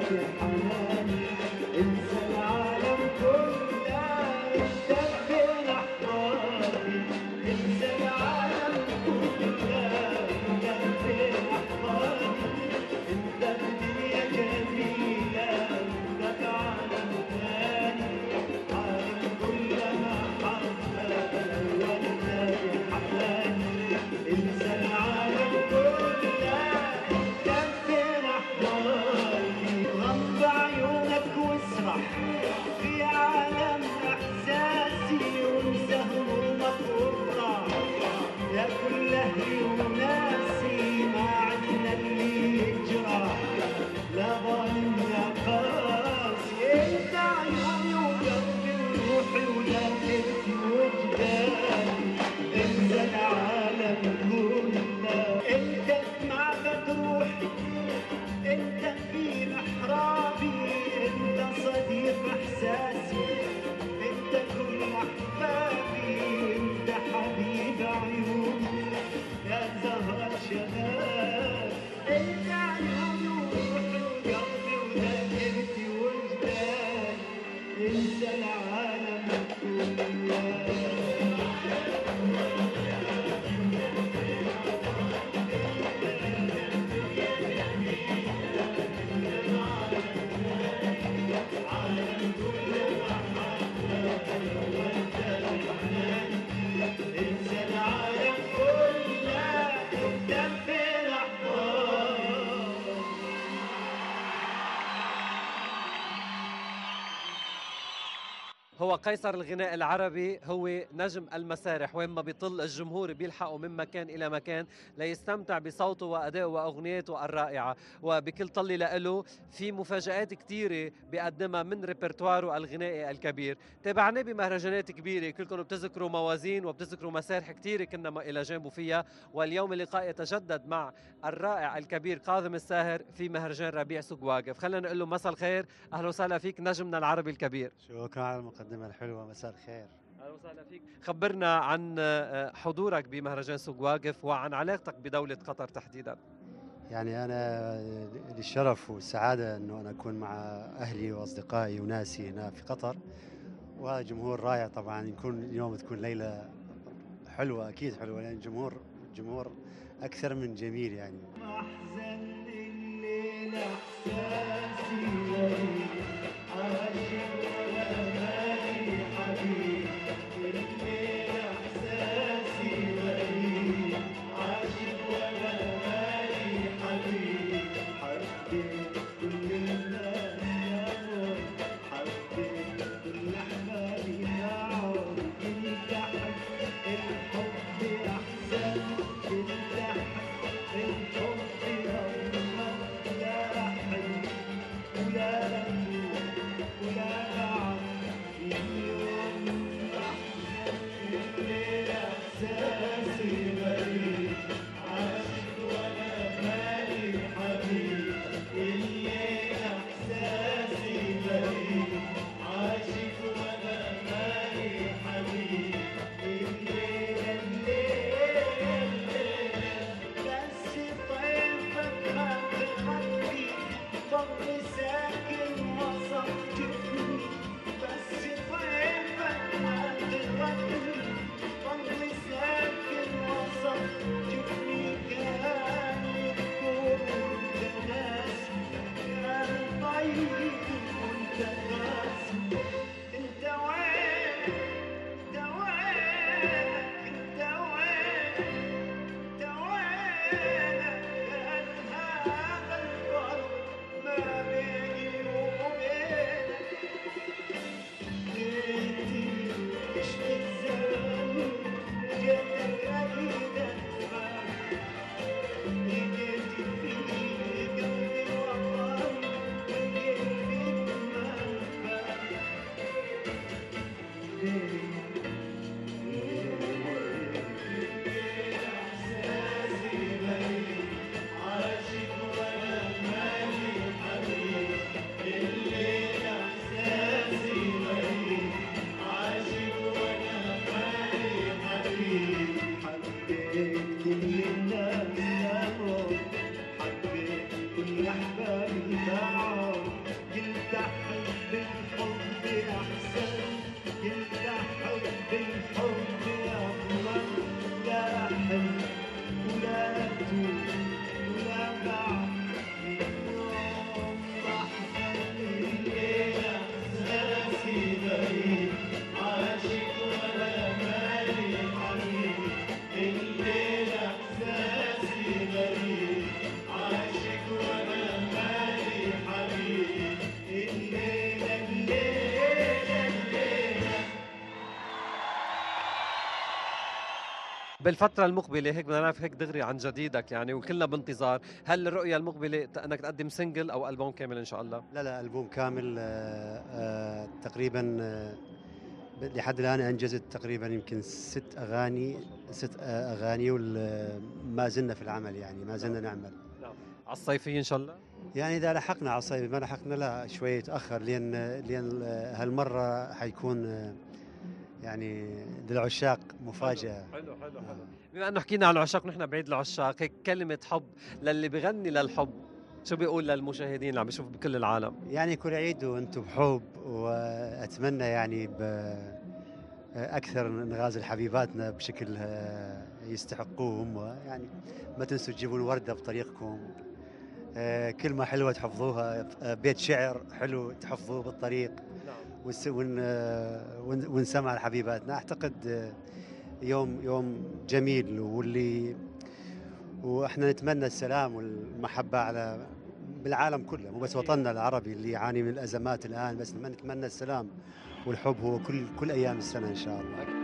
في حناني، انسى العالم كله انت فين احضاني، انسى العالم كله انت فين احضاني، انت الدنيا جميلة انت عالم ثاني، عالم كلها حبة وانت بحناني، انسى العالم كله انت فين احضاني، غمض عيونك واسرح في عالم احساسي وانسى همومك وافرح يا كل اهلي وناسي، ما عندنا اللي يجرح لا ظالم لا قاسي، انت عيوني وقلبي وروحي ولهفتي وجداني، انسى العالم كله انت معبد روحي، انت في محرابي، انت صديق احساسي، انت كل احبابي، انت حبيب عيوني يا زهرة شباب، انت عيوني وروحي وقلبي ولهفتي وجداني، انسى العالم كله. انسى العالم كله انت فين احضاني. هو قيصر الغناء العربي، هو نجم المسارح، وين ما بيطل الجمهور بيلحقوا من مكان إلى مكان ليستمتع بصوته وأدائه وأغنياته الرائعة، وبكل طلة له في مفاجآت كثيرة بيقدمها من ريperتواره الغنائي الكبير. تابعناه بمهرجانات كبيرة، كلكم بتذكروا موازين وبتذكروا مسارح كثيرة كنا إلى جانبه فيها، واليوم اللقاء يتجدد مع الرائع الكبير كاظم الساهر في مهرجان ربيع سوق واقف. خلينا نقول له مساء الخير، أهلا وسهلا فيك نجمنا العربي الكبير. شكرا على المقدمة الحلوة، مساء الخير. اهلا وسهلا فيك، خبرنا عن حضورك بمهرجان سوق واقف وعن علاقتك بدولة قطر تحديدا. يعني أنا للشرف والسعادة أنه أنا أكون مع أهلي وأصدقائي وناسي هنا في قطر، وجمهور رائع طبعا. يكون اليوم تكون ليلة حلوة، أكيد حلوة، لأن جمهور أكثر من جميل يعني. أحزن الليلة إحساسي غريب، عاشق ولا مالي حبيب، الليلة إحساسي غريب، عاشق ولا مالي حبيب، حبيت كل الناس يا موت، حبيت كل أحبابي معهم، كنت أحب الحب أحسن، كنت أحب الحب أغمض، لا أحب ولا أموت ولا بعد، في يوم أحزن الليلة إحساسي غريب، عاشق ولا مالي حبيب، الليلة إحساسي غريب، عاشق ولا مالي حبيب، الليلة بس طيفك ما تغطي ضل ساكن وسط جفني، بس طيفك ما تغطي ضل ساكن وسط جفني، كان يذكر وانت ناسي، كان طيب وانت قاسي، انت وين انت وينك انت وين انت وينك، كان هذا الفرق ما بيني وبينك، ليتي عشت الزمن وجيتك اريد افهم، لقيت في قلبي وطن ولقيت فيك منفى، حبيت كل الناس يا موت، حبيت كل أحبابي باعوا، بالفترة المقبلة هيك بدنا نعرف هيك دغري عن جديدك يعني، وكلنا بانتظار. هل الرؤية المقبلة انك تقدم سنجل او ألبوم كامل ان شاء الله؟ لا ألبوم كامل. تقريبا لحد الآن أنجزت تقريبا يمكن 6 أغاني. 6 أغاني وما زلنا في العمل، يعني ما زلنا نعمل. نعم. على الصيفية ان شاء الله. يعني إذا لحقنا على الصيف، ما لحقنا لا شوي يتأخر، لأن هالمرة حيكون يعني للعشاق مفاجأة. حلو. بما انه حكينا عن العشاق، نحن بعيد العشاق، هيك كلمة حب للي بغني للحب شو بيقول للمشاهدين اللي عم بيشوفوا بكل العالم؟ يعني كل عيد وانتم بحب، واتمنى يعني اكثر نغازل حبيباتنا بشكل يستحقوهم، يعني ما تنسوا تجيبون وردة بطريقكم. كلمة حلوة تحفظوها، بيت شعر حلو تحفظوه بالطريق. ونسمع لحبيباتنا. اعتقد يوم جميل، واحنا نتمنى السلام والمحبة على بالعالم كله، مو بس وطننا العربي اللي يعاني من الازمات الان، بس نتمنى السلام والحب هو كل ايام السنه ان شاء الله.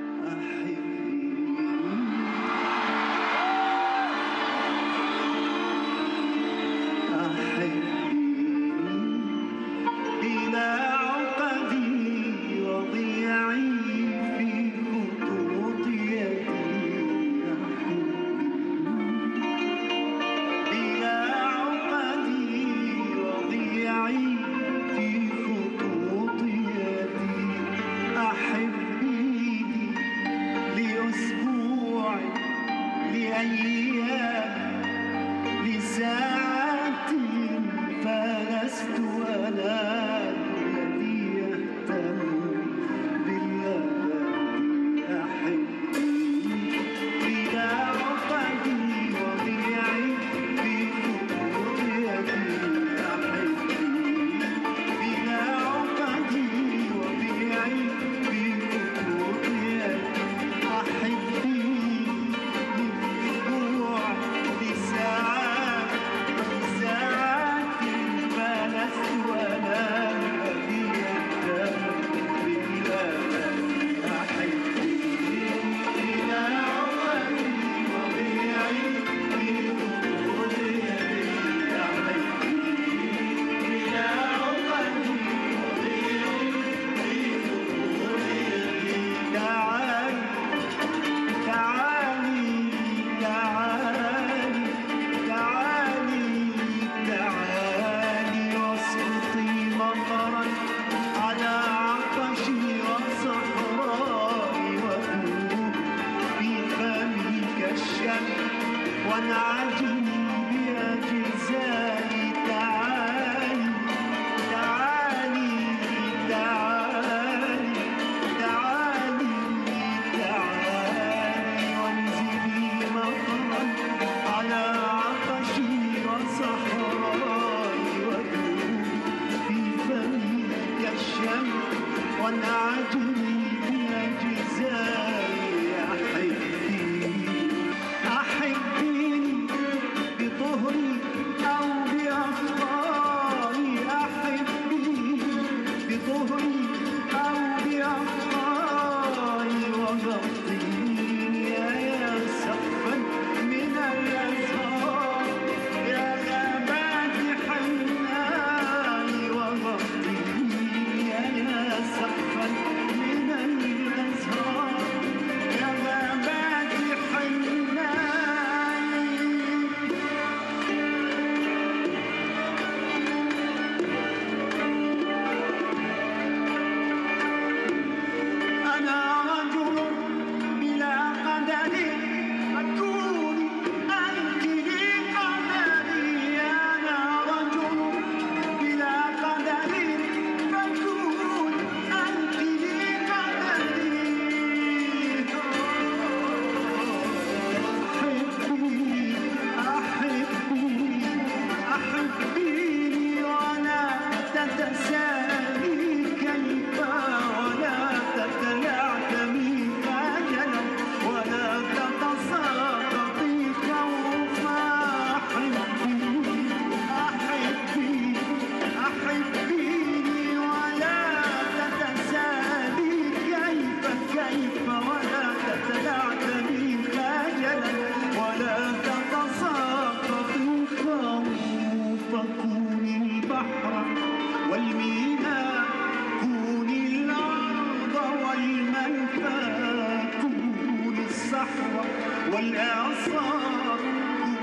إعصار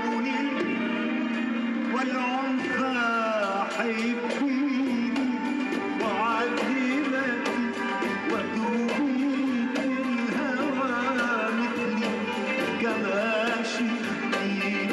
كوني والعنف حبيني وعذبتي ودوبي في الهوى مثلي كما شئتي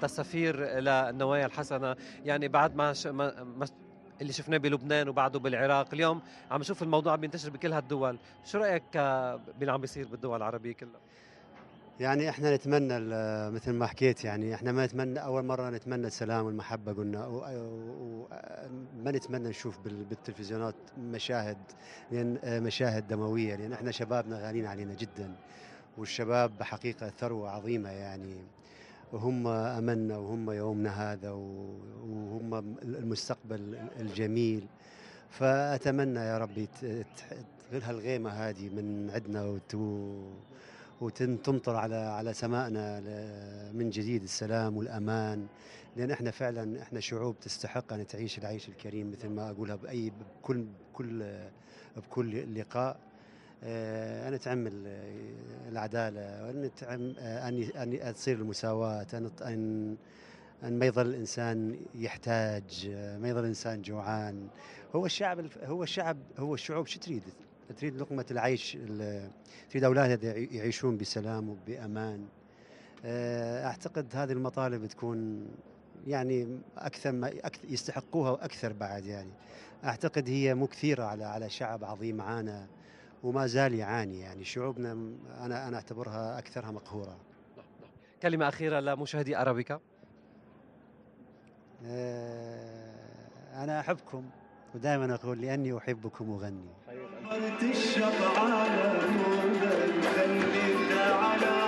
السفير للنوايا الحسنة، يعني بعد ما اللي شفناه بلبنان وبعده بالعراق، اليوم عم نشوف الموضوع عم بينتشر بكل هالدول، شو رأيك باللي عم بيصير بالدول العربية كلها؟ يعني احنا نتمنى مثل ما حكيت، يعني احنا ما نتمنى، اول مره نتمنى السلام والمحبه قلنا، وما نتمنى نشوف بالتلفزيونات مشاهد، لان مشاهد دمويه، لان احنا شبابنا غاليين علينا جدا، والشباب حقيقه ثروه عظيمه يعني، وهم املنا وهم يومنا هذا، وهم المستقبل الجميل. فاتمنى يا ربي تغير هالغيمه هذه من عندنا، وتمطر على سمائنا من جديد السلام والأمان، لأن إحنا فعلا إحنا شعوب تستحق أن تعيش العيش الكريم، مثل ما أقولها بكل لقاء. أن تعمل العدالة، أن تصير المساواة، أن ما يظل الإنسان يحتاج، ما يظل الإنسان جوعان. هو الشعوب شو تريد لقمة العيش، تريد أولادها يعيشون بسلام وبأمان. أعتقد هذه المطالب تكون يعني أكثر ما يستحقوها وأكثر بعد، يعني أعتقد هي مكثرة على شعب عظيم عانى وما زال يعاني، يعني شعوبنا أنا أعتبرها أكثرها مقهورة. كلمة أخيرة لمشاهدي أرابيكا. أنا أحبكم، ودائما أقول لأني أحبكم أغني. الشط على مدى خلينا على